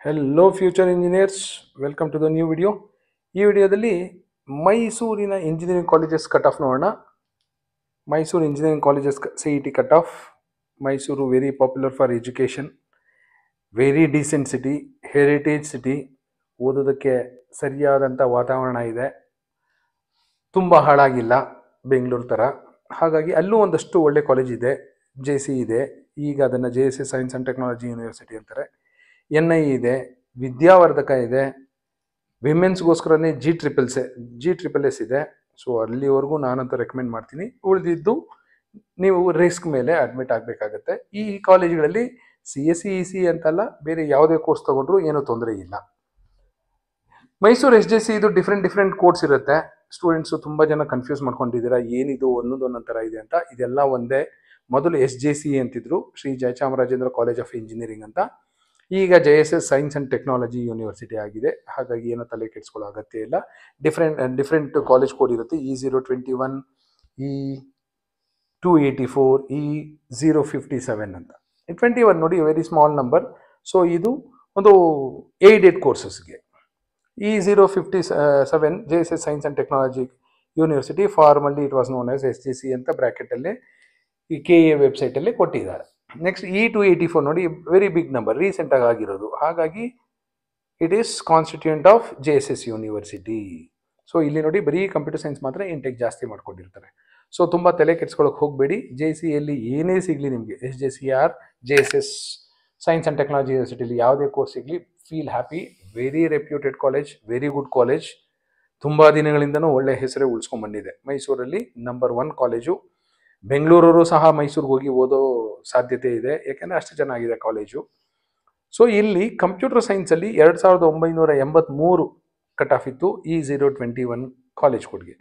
Hello future engineers, welcome to the new video. ಈ ವಿಡಿಯೋದಲ್ಲಿ ಮೈಸೂರಿನ ಇಂಜಿನಿಯರಿಂಗ್ ಕಾಲೇಜಸ್ ಕಟ್ ಆಫ್ ನೋಡೋಣ. Mysuru engineering colleges CET cut off. Mysuru very popular for education, very decent city, heritage city, ಓದೋದಕ್ಕೆ ಸರಿಯಾದಂಥ ವಾತಾವರಣ ಇದೆ, ತುಂಬ ಹಾಳಾಗಿಲ್ಲ ಬೆಂಗಳೂರು ಥರ. ಹಾಗಾಗಿ ಅಲ್ಲೂ ಒಂದಷ್ಟು ಒಳ್ಳೆ ಕಾಲೇಜ್ ಇದೆ. JC ಇದೆ, ಈಗ ಅದನ್ನು JSS science and technology university ಅಂತಾರೆ. NI ಇದೆ, ವಿದ್ಯಾವರ್ಧಕ ಇದೆ, ವಿಮೆನ್ಸ್ಗೋಸ್ಕರನೇ G SSS ಇದೆ. ಸೊ ಅಲ್ಲಿವರೆಗೂ ನಾನಂತೂ ರೆಕಮೆಂಡ್ ಮಾಡ್ತೀನಿ. ಉಳಿದಿದ್ದು ನೀವು ರಿಸ್ಕ್ ಮೇಲೆ ಅಡ್ಮಿಟ್ ಆಗಬೇಕಾಗತ್ತೆ. ಈ ಕಾಲೇಜುಗಳಲ್ಲಿ CSE EC ಅಂತಲ್ಲ, ಬೇರೆ ಯಾವುದೇ ಕೋರ್ಸ್ ತಗೊಂಡ್ರು ಏನೂ ತೊಂದರೆ ಇಲ್ಲ. ಮೈಸೂರು SJC ಇದು ಡಿಫ್ರೆಂಟ್ ಕೋರ್ಸ್ ಇರುತ್ತೆ. ಸ್ಟೂಡೆಂಟ್ಸು ತುಂಬ ಜನ ಕನ್ಫ್ಯೂಸ್ ಮಾಡ್ಕೊಂಡಿದ್ದೀರಾ, ಏನಿದು ಒಂದೊಂದು ಥರ ಇದೆ ಅಂತ. ಇದೆಲ್ಲ ಒಂದೇ. ಮೊದಲು SJC ಅಂತಿದ್ರು, Shri Jayachamarajendra college of engineering ಅಂತ. ಈಗ JSS science and technology university ಆಗಿದೆ. ಹಾಗಾಗಿ ಏನೋ ತಲೆ ಕೆಡಿಸ್ಕೊಳ್ಳೋ ಅಗತ್ಯ ಇಲ್ಲ. ಡಿಫ್ರೆಂಟ್ ಕಾಲೇಜ್ ಕೋಡ್ ಇರುತ್ತೆ. E021, E284, E057 ಅಂತ. 21 ನೋಡಿ, ವೆರಿ ಸ್ಮಾಲ್ ನಂಬರ್. ಸೊ ಇದು ಒಂದು ಏಡೆಡ್ ಕೋರ್ಸಸ್ಗೆ. E057 JSS science and technology university, formally it was known as SJC ಅಂತ ಬ್ರ್ಯಾಕೆಟಲ್ಲಿ ಈ KA ವೆಬ್ಸೈಟಲ್ಲಿ ಕೊಟ್ಟಿದ್ದಾರೆ. ನೆಕ್ಸ್ಟ್ E284 ನೋಡಿ, ವೆರಿ ಬಿಗ್ ನಂಬರ್, ರೀಸೆಂಟಾಗಿ ಆಗಿರೋದು. ಹಾಗಾಗಿ it is constituent of JSS university. So ಇಲ್ಲಿ ನೋಡಿ, ಬರೀ ಕಂಪ್ಯೂಟರ್ ಸೈನ್ಸ್ ಮಾತ್ರ ಇಂಟೆಕ್ ಜಾಸ್ತಿ ಮಾಡ್ಕೊಂಡಿರ್ತಾರೆ. ಸೊ ತುಂಬ ತಲೆ ಕೆಡ್ಸ್ಕೊಳ್ಳೋಕೆ ಹೋಗಬೇಡಿ. JCಯಲ್ಲಿ ಏನೇ ಸಿಗಲಿ ನಿಮಗೆ, SJCR, JSS science and technology ಯೂನಿವರ್ಸಿಟಿಲಿ ಯಾವುದೇ ಕೋರ್ಸ್ ಸಿಗಲಿ, feel happy. Very reputed college, very good college. ತುಂಬ ದಿನಗಳಿಂದನೂ ಒಳ್ಳೆ ಹೆಸರೇ ಉಳಿಸ್ಕೊಂಡ್ಬಂದಿದೆ. ಮೈಸೂರಲ್ಲಿ ನಂಬರ್ 1 ಕಾಲೇಜು. ಬೆಂಗಳೂರವರು ಸಹ ಮೈಸೂರಿಗೆ ಹೋಗಿ ಓದೋ ಸಾಧ್ಯತೆ ಇದೆ, ಯಾಕೆಂದರೆ ಅಷ್ಟು ಚೆನ್ನಾಗಿದೆ ಕಾಲೇಜು. ಸೊ ಇಲ್ಲಿ ಕಂಪ್ಯೂಟರ್ ಸೈನ್ಸಲ್ಲಿ 2983 ಕಟ್ ಆಫ್ ಇತ್ತು E021 ಕಾಲೇಜ್ ಕೋಡ್ಗೆ.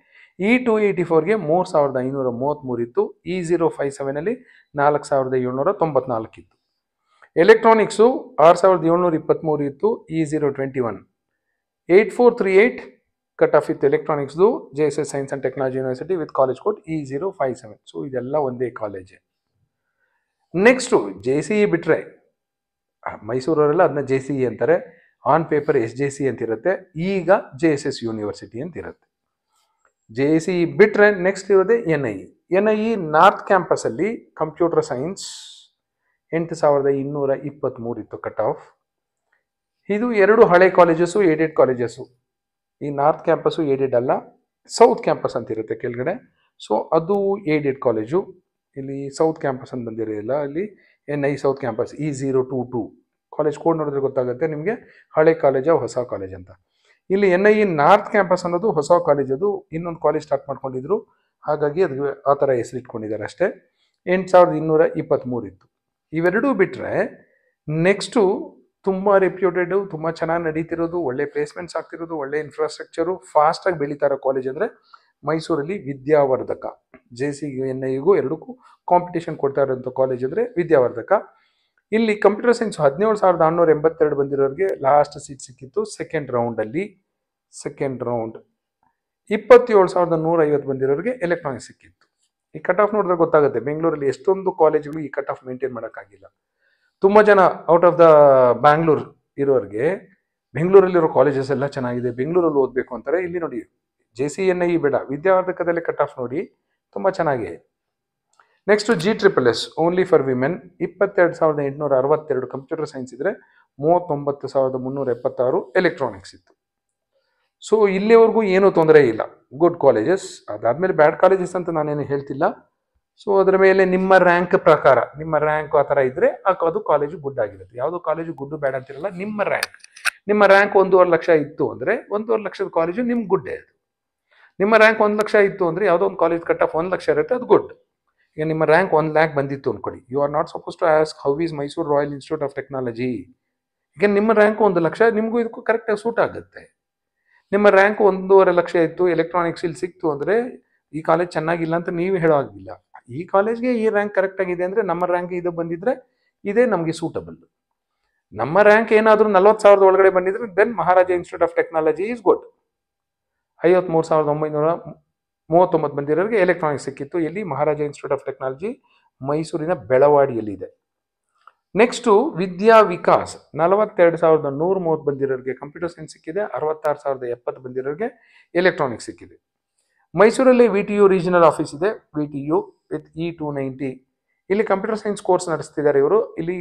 E284ಗೆ 3533 ಇತ್ತು. E057ಅಲ್ಲಿ 4794 ಇತ್ತು. ಎಲೆಕ್ಟ್ರಾನಿಕ್ಸು 6723 ಇತ್ತು. E021 8438 ಕಟ್ ಆಫ್ ಇತ್ತು ಎಲೆಕ್ಟ್ರಾನಿಕ್ಸ್ದು, JSS science and technology university with college code E057. So ಇದೆಲ್ಲ ಒಂದೇ ಕಾಲೇಜೇ. ನೆಕ್ಸ್ಟು JCE ಬಿಟ್ಟರೆ, ಮೈಸೂರವರೆಲ್ಲ ಅದನ್ನ JCE ಅಂತಾರೆ, ಆನ್ ಪೇಪರ್ SJC ಅಂತಿರುತ್ತೆ, ಈಗ JSS ಯೂನಿವರ್ಸಿಟಿ ಅಂತಿರುತ್ತೆ. JCE ಬಿಟ್ಟರೆ ನೆಕ್ಸ್ಟ್ ಇರೋದೇ NIE ನಾರ್ತ್ ಕ್ಯಾಂಪಸಲ್ಲಿ ಕಂಪ್ಯೂಟರ್ ಸೈನ್ಸ್ 8223 ಇತ್ತು ಕಟ್ ಆಫ್. ಇದು 2 ಹಳೆ ಕಾಲೇಜಸ್ಸು, ಏಡೆಡ್ ಕಾಲೇಜಸ್ಸು. ಈ ನಾರ್ತ್ ಕ್ಯಾಂಪಸ್ಸು ಏಡೆಡ್ ಅಲ್ಲ, ಸೌತ್ ಕ್ಯಾಂಪಸ್ ಅಂತಿರುತ್ತೆ ಕೆಳಗಡೆ. ಸೊ ಅದು ಏಡೆಡ್ ಕಾಲೇಜು. ಇಲ್ಲಿ ಸೌತ್ ಕ್ಯಾಂಪಸ್ ಅಂತ ಬಂದಿರೋದಿಲ್ಲ. ಇಲ್ಲಿ NI south campus E022 college code ನೋಡಿದ್ರೆ ಗೊತ್ತಾಗುತ್ತೆ ನಿಮಗೆ, ಹಳೆ ಕಾಲೇಜಾ ಹೊಸ ಕಾಲೇಜ್ ಅಂತ. ಇಲ್ಲಿ NIE ನಾರ್ತ್ ಕ್ಯಾಂಪಸ್ ಅನ್ನೋದು ಹೊಸ ಕಾಲೇಜ್. ಅದು ಇನ್ನೊಂದು ಕಾಲೇಜ್ ಸ್ಟಾರ್ಟ್ ಮಾಡ್ಕೊಂಡಿದ್ರು, ಹಾಗಾಗಿ ಅದಕ್ಕೆ ಆ ಥರ ಹೆಸರಿಟ್ಕೊಂಡಿದ್ದಾರೆ ಅಷ್ಟೇ. 8223 ಇತ್ತು. ಇವೆರಡೂ ಬಿಟ್ಟರೆ ನೆಕ್ಸ್ಟು ತುಂಬ ರೆಪ್ಯೂಟೆಡು, ತುಂಬ ಚೆನ್ನಾಗಿ ನಡೀತಿರೋದು, ಒಳ್ಳೆ ಪ್ಲೇಸ್ಮೆಂಟ್ಸ್ ಆಗ್ತಿರೋದು, ಒಳ್ಳೆ ಇನ್ಫ್ರಾಸ್ಟ್ರಕ್ಚರು, ಫಾಸ್ಟಾಗಿ ಬೆಳೀತಾ ಇರೋ ಕಾಲೇಜ್ ಅಂದರೆ ಮೈಸೂರಲ್ಲಿ ವಿದ್ಯಾವರ್ಧಕ. JCEಗೂ NIEಗೂ ಎರಡಕ್ಕೂ ಕಾಂಪಿಟೇಷನ್ ಕೊಡ್ತಾ ಇರೋಂಥ ಕಾಲೇಜ್ ಅಂದರೆ ವಿದ್ಯಾವರ್ಧಕ. ಇಲ್ಲಿ ಕಂಪ್ಯೂಟರ್ ಸೈನ್ಸ್ 17682 ಬಂದಿರೋರಿಗೆ ಲಾಸ್ಟ್ ಸೀಟ್ ಸಿಕ್ಕಿತ್ತು ಸೆಕೆಂಡ್ ರೌಂಡ್. 27150 ಬಂದಿರೋರಿಗೆ ಎಲೆಕ್ಟ್ರಾನಿಕ್ಸ್ ಸಿಕ್ಕಿತ್ತು. ಈ ಕಟ್ ಆಫ್ ನೋಡಿದ್ರೆ ಗೊತ್ತಾಗುತ್ತೆ, ಬೆಂಗಳೂರಲ್ಲಿ ಎಷ್ಟೊಂದು ಕಾಲೇಜುಗಳು ಈ ಕಟ್ ಆಫ್ ಮೇಂಟೈನ್ ಮಾಡೋಕ್ಕಾಗಿಲ್ಲ. ತುಂಬ ಜನ ಔಟ್ ಆಫ್ ದ ಬ್ಯಾಂಗ್ಳೂರ್ ಇರೋರಿಗೆ ಬೆಂಗಳೂರಲ್ಲಿರೋ ಕಾಲೇಜಸ್ ಎಲ್ಲ ಚೆನ್ನಾಗಿದೆ, ಬೆಂಗಳೂರಲ್ಲಿ ಓದಬೇಕು ಅಂತಾರೆ. ಇಲ್ಲಿ ನೋಡಿ, JCE NIE ಬೇಡ, ವಿದ್ಯಾವರ್ಧಕದಲ್ಲಿ ಕಟ್ ಆಫ್ ನೋಡಿ, ತುಂಬ ಚೆನ್ನಾಗಿದೆ. Next GSSS only for women 22862 computer science ಇದ್ದರೆ 39376 ಎಲೆಕ್ಟ್ರಾನಿಕ್ಸ್ ಇತ್ತು. ಸೊ ಇಲ್ಲಿವರೆಗೂ ಏನೂ ತೊಂದರೆ ಇಲ್ಲ, ಗುಡ್ ಕಾಲೇಜಸ್. ಅದಾದಮೇಲೆ ಬ್ಯಾಡ್ ಕಾಲೇಜಸ್ ಅಂತ ನಾನೇನು ಹೇಳ್ತಿಲ್ಲ. ಸೊ ಅದರ ಮೇಲೆ ನಿಮ್ಮ ರ್ಯಾಂಕ್ ಪ್ರಕಾರ, ನಿಮ್ಮ ರ್ಯಾಂಕ್ ಆ ಥರ ಇದ್ದರೆ ಅದು ಕಾಲೇಜು ಗುಡ್ ಆಗಿರುತ್ತೆ. ಯಾವುದೋ ಕಾಲೇಜು ಗುಡ್ಡು ಬ್ಯಾಡ್ ಅಂತಿರಲ್ಲ, ನಿಮ್ಮ ರ್ಯಾಂಕ್ 1.5 ಲಕ್ಷ ಇತ್ತು ಅಂದರೆ 1.5 ಲಕ್ಷದ ಕಾಲೇಜು ನಿಮ್ಗೆ ಗುಡ್ಡೇ ಅದು. ನಿಮ್ಮ ರ್ಯಾಂಕ್ 1 ಲಕ್ಷ ಇತ್ತು ಅಂದರೆ ಯಾವುದೋ ಒಂದು ಕಾಲೇಜ್ ಕಟ್ ಆಫ್ 1 ಲಕ್ಷ ಇರುತ್ತೆ, ಅದು ಗುಡ್. ಈಗ ನಿಮ್ಮ ರ್ಯಾಂಕ್ 1 lakh ಬಂದಿತ್ತು ಅಂದ್ಕೊಳ್ಳಿ, you are not suppose to ask how is Mysuru royal institute of Technology. ಈಗ ನಿಮ್ಮ ರ್ಯಾಂಕ್ 1 ಲಕ್ಷ, ನಿಮಗೂ ಇದಕ್ಕೂ ಕರೆಕ್ಟಾಗಿ ಸೂಟ್ ಆಗುತ್ತೆ. ನಿಮ್ಮ ರ್ಯಾಂಕ್ 1.5 ಲಕ್ಷ ಇತ್ತು, ಎಲೆಕ್ಟ್ರಾನಿಕ್ಸ್ ಇಲ್ಲಿ ಸಿಕ್ತು ಅಂದರೆ ಈ ಕಾಲೇಜ್ ಚೆನ್ನಾಗಿಲ್ಲ ಅಂತ ನೀವು ಹೇಳೋ ಆಗಿಲ್ಲ. ಈ ಕಾಲೇಜ್ಗೆ ಈ ರ್ಯಾಂಕ್ ಕರೆಕ್ಟಾಗಿದೆ ಅಂದರೆ ನಮ್ಮ ರ್ಯಾಂಕ್ ಇದು ಬಂದಿದ್ರೆ ಇದೇ ನಮಗೆ ಸೂಟಬಲ್. ನಮ್ಮ ರ್ಯಾಂಕ್ ಏನಾದರೂ 40,000 ಒಳಗಡೆ ಬಂದಿದ್ರೆ then Maharaja institute of technology is good. 53,939 ಬಂದಿರೋರಿಗೆ ಎಲೆಕ್ಟ್ರಾನಿಕ್ಸ್ ಸಿಕ್ಕಿತ್ತು. ಎಲ್ಲಿ? ಮಹಾರಾಜ ಇನ್ಸ್ಟಿಟ್ಯೂಟ್ ಆಫ್ ಟೆಕ್ನಾಲಜಿ, ಮೈಸೂರಿನ ಬೆಳವಾಡಿಯಲ್ಲಿದೆ. ನೆಕ್ಸ್ಟು ವಿದ್ಯಾ ವಿಕಾಸ್ 42,130 ಬಂದಿರೋರಿಗೆ ಕಂಪ್ಯೂಟರ್ ಸೈನ್ಸ್ ಸಿಕ್ಕಿದೆ. 66,070 ಬಂದಿರೋರಿಗೆ ಎಲೆಕ್ಟ್ರಾನಿಕ್ಸ್ ಸಿಕ್ಕಿದೆ. ಮೈಸೂರಲ್ಲಿ VTU ರೀಜನಲ್ ಆಫೀಸ್ ಇದೆ, VTU ವಿತ್ E290. ಇಲ್ಲಿ ಕಂಪ್ಯೂಟರ್ ಸೈನ್ಸ್ ಕೋರ್ಸ್ ನಡೆಸ್ತಿದ್ದಾರೆ ಇವರು. ಇಲ್ಲಿ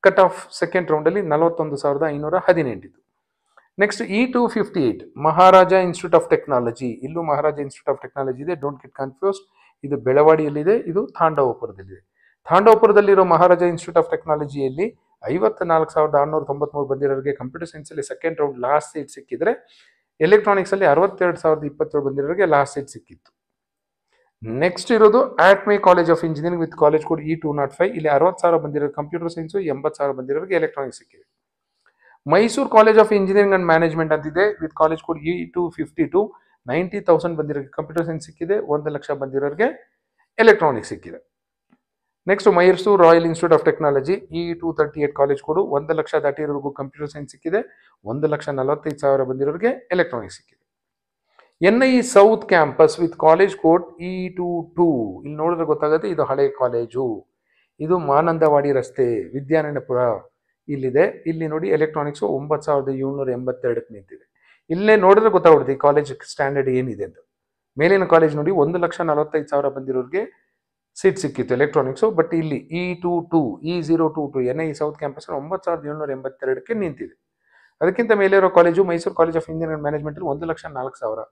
ಕಟ್ ಆಫ್ ಸೆಕೆಂಡ್ ರೌಂಡಲ್ಲಿ 41,518 ಇತ್ತು. Next E258 Maharaja institute of technology. ಇಲ್ಲೂ ಮಹಾರಾಜ ಇನ್ಸ್ಟಿಟ್ಯೂಟ್ ಆಫ್ ಟೆಕ್ನಾಲಜಿ ಇದೆ, ಡೋಂಟ್ ಗೆಟ್ ಕನ್ಫ್ಯೂಸ್ಡ್. ಇದು ಬೆಳವಾಡಿಯಲ್ಲಿದೆ, ಇದು ತಾಂಡವಪುರದಲ್ಲಿದೆ. ತಾಂಡವಪುರದಲ್ಲಿರೋ ಮಹಾರಾಜ ಇನ್ಸ್ಟಿಟ್ಯೂಟ್ ಆಫ್ ಟೆಕ್ನಾಲಜಿಯಲ್ಲಿ 54,693 ಬಂದಿರೋರಿಗೆ ಕಂಪ್ಯೂಟರ್ ಸೈನ್ಸಲ್ಲಿ ಸೆಕೆಂಡ್ ರೌಂಡ್ ಲಾಸ್ಟ್ ಸೀಟ್ ಸಿಕ್ಕಿದ್ರೆ, ಎಲೆಕ್ಟ್ರಾನಿಕ್ಸಲ್ಲಿ 62,027 ಬಂದಿರೋರಿಗೆ ಲಾಸ್ಟ್ ಸೀಟ್ ಸಿಕ್ಕಿತ್ತು. ನೆಕ್ಸ್ಟ್ ಇರೋದು ATME college of engineering with college code E205. ಇಲ್ಲಿ 60,000 ಬಂದಿರೋ ಕಂಪ್ಯೂಟರ್ ಸೈನ್ಸು, 80,000 ಬಂದಿರೋರಿಗೆ ಎಲೆಕ್ಟ್ರಾನಿಕ್ಸ್ ಸಿಕ್ಕಿದೆ. Mysuru college of engineering and management ಅಂತಿದೆ ವಿತ್ ಕಾಲೇಜ್ ಕೋಡ್ E252. 90,000 ಬಂದಿರೋರಿಗೆ ಕಂಪ್ಯೂಟರ್ ಸೈನ್ಸ್ ಸಿಕ್ಕಿದೆ, 1 ಲಕ್ಷ ಬಂದಿರೋರಿಗೆ ಎಲೆಕ್ಟ್ರಾನಿಕ್ಸ್ ಸಿಕ್ಕಿದೆ. Next Mysuru royal institute of technology E238 college code 1 lakh ದಾಟಿರೋರಿಗೂ ಕಂಪ್ಯೂಟರ್ ಸೈನ್ಸ್ ಸಿಕ್ಕಿದೆ, 1,45,000 ಬಂದಿರೋರಿಗೆ ಎಲೆಕ್ಟ್ರಾನಿಕ್ಸ್ ಸಿಕ್ಕಿದೆ. NIE south campus with college code E22. ಇಲ್ಲಿ ನೋಡಿದ್ರೆ ಗೊತ್ತಾಗುತ್ತೆ, ಇದು ಹಳೆ ಕಾಲೇಜು. ಇದು ಮಾನಂದವಾಡಿ ರಸ್ತೆ, ವಿದ್ಯಾರಣ್ಯಪುರ ಇಲ್ಲಿದೆ. ಇಲ್ಲಿ ನೋಡಿ ಎಲೆಕ್ಟ್ರಾನಿಕ್ಸು 9,782 ನಿಂತಿದೆ. ಇಲ್ಲೇ ನೋಡಿದ್ರೆ ಗೊತ್ತಾಗ್ಬಿಡುತ್ತೆ ಈ ಕಾಲೇಜ್ ಸ್ಟ್ಯಾಂಡರ್ಡ್ ಏನಿದೆ ಅಂತ. ಮೇಲಿನ ಕಾಲೇಜ್ ನೋಡಿ 1,45,000 ಬಂದಿರೋರಿಗೆ ಸೀಟ್ ಸಿಕ್ಕಿತ್ತು ಎಲೆಕ್ಟ್ರಾನಿಕ್ಸು. ಬಟ್ ಇಲ್ಲಿ E022 NIE ಸೌತ್ ಕ್ಯಾಂಪಸ್ 9,782ಕ್ಕೆ ನಿಂತಿದೆ. ಅದಕ್ಕಿಂತ ಮೇಲೆ ಇರೋ college Mysuru college of engineering ಮ್ಯಾನೇಜ್ಮೆಂಟಲ್ಲಿ 1,04,000.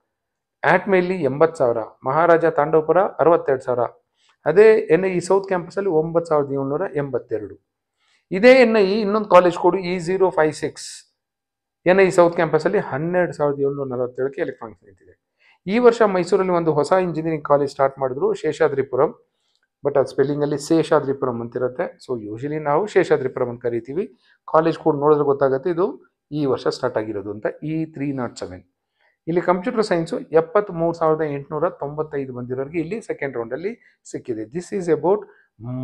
ಆಟ್ಮೇಲಿ 80,000. ಮಹಾರಾಜ ತಾಂಡವಪುರ 62,000. ಅದೇ NIE ಸೌತ್ ಕ್ಯಾಂಪಸಲ್ಲಿ 9,782. ಇದೇ NIE ಇನ್ನೊಂದು college code E056 NIE south ಕ್ಯಾಂಪಸಲ್ಲಿ 12,747ಕ್ಕೆ ಎಲೆಕ್ಟ್ರಾನಿಕ್ಸ್ ನಿಂತಿದೆ. ಈ ವರ್ಷ ಮೈಸೂರಲ್ಲಿ ಒಂದು ಹೊಸ ಇಂಜಿನಿಯರಿಂಗ್ ಕಾಲೇಜ್ ಸ್ಟಾರ್ಟ್ ಮಾಡಿದ್ರು, ಶೇಷಾದ್ರಿಪುರಂ. ಬಟ್ ಅದು ಸ್ಪೆಲ್ಲಿಂಗಲ್ಲಿ ಶೇಷಾದ್ರಿಪುರಂ ಅಂತಿರುತ್ತೆ. ಸೊ ಯೂಶಲಿ ನಾವು ಶೇಷಾದ್ರಿಪುರಂ ಅಂತ ಕರಿತೀವಿ. ಕಾಲೇಜ್ ಕೋಡ್ ನೋಡಿದ್ರೆ ಗೊತ್ತಾಗುತ್ತೆ ಇದು ಈ ವರ್ಷ ಸ್ಟಾರ್ಟ್ ಆಗಿರೋದು ಅಂತ. E307. ಇಲ್ಲಿ ಕಂಪ್ಯೂಟರ್ ಸೈನ್ಸು 73,895 ಬಂದಿರೋರಿಗೆ ಇಲ್ಲಿ ಸೆಕೆಂಡ್ ರೌಂಡಲ್ಲಿ ಸಿಕ್ಕಿದೆ. This is about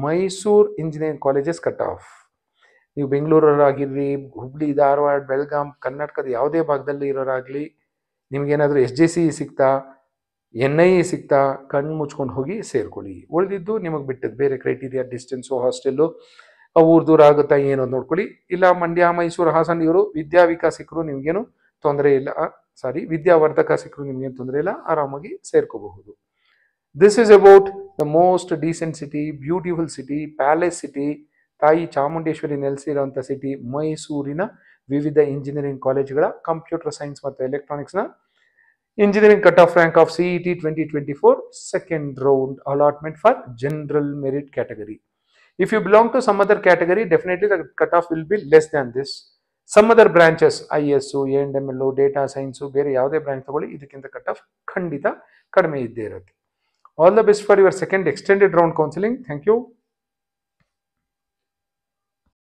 Mysuru engineering colleges cut of. ನೀವು ಬೆಂಗಳೂರವರಾಗಿರ್ರಿ, ಹುಬ್ಳಿ, ಧಾರವಾಡ, ಬೆಳಗಾಂ, ಕರ್ನಾಟಕದ ಯಾವುದೇ ಭಾಗದಲ್ಲಿ ಇರೋರಾಗಲಿ, ನಿಮಗೇನಾದರೂ SJC ಸಿಗ್ತಾ, NIE ಸಿಗ್ತಾ, ಕಣ್ಣು ಮುಚ್ಕೊಂಡು ಹೋಗಿ ಸೇರ್ಕೊಳ್ಳಿ. ಉಳಿದಿದ್ದು ನಿಮಗೆ ಬಿಟ್ಟದ್ದು, ಬೇರೆ ಕ್ರೈಟೀರಿಯಾ, ಡಿಸ್ಟೆನ್ಸು, ಹಾಸ್ಟೆಲ್ಲು, ಊರು ದೂರ ಆಗುತ್ತಾ ಏನೋ ನೋಡ್ಕೊಳ್ಳಿ. ಇಲ್ಲ ಮಂಡ್ಯ, ಮೈಸೂರು, ಹಾಸನ ಇವರು ವಿದ್ಯಾ ವಿಕಾಸ್ ಸಿಕ್ಕರು ನಿಮಗೇನು ತೊಂದರೆ ಇಲ್ಲ. ವಿದ್ಯಾವರ್ಧಕ ಸಿಕ್ಕರು ನಿಮಗೇನು ತೊಂದರೆ ಇಲ್ಲ, ಆರಾಮಾಗಿ ಸೇರ್ಕೋಬಹುದು. This is about the most decent city, beautiful city, palace city, ತಾಯಿ ಚಾಮುಂಡೇಶ್ವರಿ ನೆಲೆಸಿರುವಂಥ ಸಿಟಿ ಮೈಸೂರಿನ ವಿವಿಧ ಇಂಜಿನಿಯರಿಂಗ್ ಕಾಲೇಜುಗಳ ಕಂಪ್ಯೂಟರ್ ಸೈನ್ಸ್ ಮತ್ತು ಎಲೆಕ್ಟ್ರಾನಿಕ್ಸ್ನ engineering cut off rank of CET 2024 second round allotment for general merit category. If you belong to some other category, definitely the cutoff will be less than this. Some other branches, IS, A&ML, data science, ಬೇರೆ ಯಾವುದೇ branch ತಗೊಳ್ಳಿ, ಇದಕ್ಕಿಂತ cut off ಖಂಡಿತ ಕಡಿಮೆ ಇದ್ದೇ ಇರುತ್ತೆ. All the best for your second extended round counseling. Thank you.